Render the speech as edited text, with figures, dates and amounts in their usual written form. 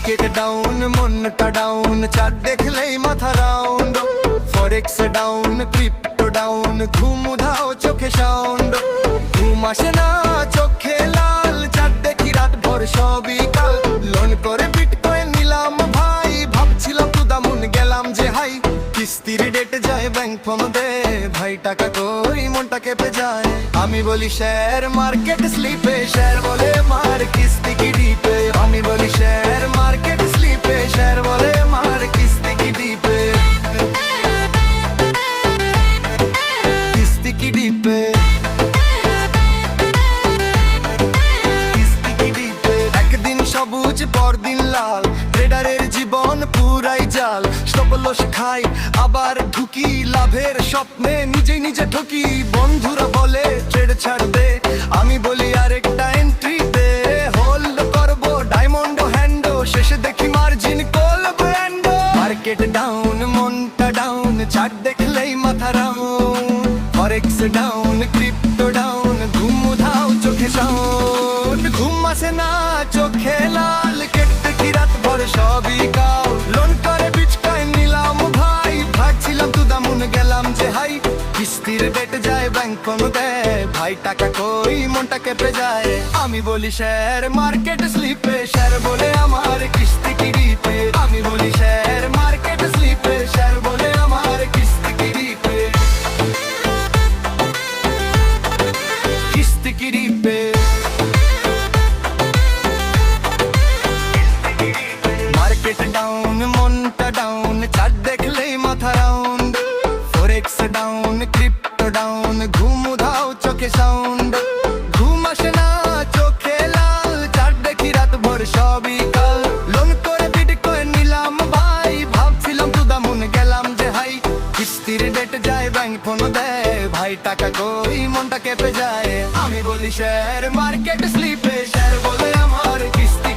Market down, মনটা down, চার দেখলেই মাথা রাউন্ড। ফরেক্স ডাউন, ক্রিপ্টো ডাউন, ঘুম উধাও চোখে সাউন্ড। ঘুম আসে না চোখে লাল, চার দেখি রাত ভর সবই কাল। লোন করে বিটকয়েন নিলাম ভাই, ভাবছিলাম তো দামুন গেলাম যে হাই। কিস্তির ডেট যায় ব্যাংক ফোন দে, ভাই টাকা কই মনটা কেঁপে যায়। আমি বলি শেয়ার মার্কেট স্লিপে, শেয়ার বলে মার কিস্তি কি ডিপে। আমি বলি শেয়ার মার্কেট স্লিপে, শেয়ার বলে মার কিস্তি কি ডিপে। কিস্তি কি ডিপে, কিস্তি কি ডিপে। একদিন সবুজ পরদিন লাল, ট্রেডারের জীবন পুরাই জাল। সবলস খাই আবার ঢুকি, লাভের স্বপ্নে নিজেই নিজে ঠকি। বন্ধুরা বলে ট্রেড ছাড় দে, আমি বলি আরেকটা এন্ট্রি দে। হোল্ড করবো ডায়মন্ড হ্যান্ড, শেষে দেখি margin call brand. Market down, মনটা ডাউন, চার্ট দেখলেই মাথা রাউন্ড। ফরেক্স ডাউন, ক্রিপ্টো ডাউন, ঘুম উধাও চোখে সাউন্ড। ঘুম আসে না চোখে লাল, কেটে কি রাত ভর সবই কাল। লোন করে বিটকয়েন নিলাম ভাই, ভাবছিলাম তো দামুন গেলাম যে হাই। কিস্তির ডেট যায় ব্যাংক ফোন দেয়, ভাই টাকা কই মনটা কেঁপে যায়। আমি বলি শেয়ার মার্কেট স্লিপে, শেয়ার বলে আমার কিস্তি কি ডিপে। আমি বলি শেয়ার মার্কেট স্লিপে, শেয়ার বলে আমার কিস্তি কি ডিপে। কিস্তি কি ডিপে, মার্কেট ডাউন, মনটা ডাউন, চার দেখলেই মাথা রাউন্ড। ফরেক্স ডাউন, ক্রিপ্টো ডাউন, ঘুম উধাও চোখে সাউন্ড। ঘুম আসে না চোখে লাল, চার দেখি রাত ভর সবই কাল। লোন করে বিটকয়েন নিলাম ভাই, ভাবছিলাম তো দামুন গেলাম যে হাই। কিস্তির ডেট যায় ব্যাংক ফোন দেয়, ভাই টাকা কই মনটা কেঁপে যায়। আমি বলি শেয়ার মার্কেট স্লিপে, শেয়ার বলে আমার কিস্তি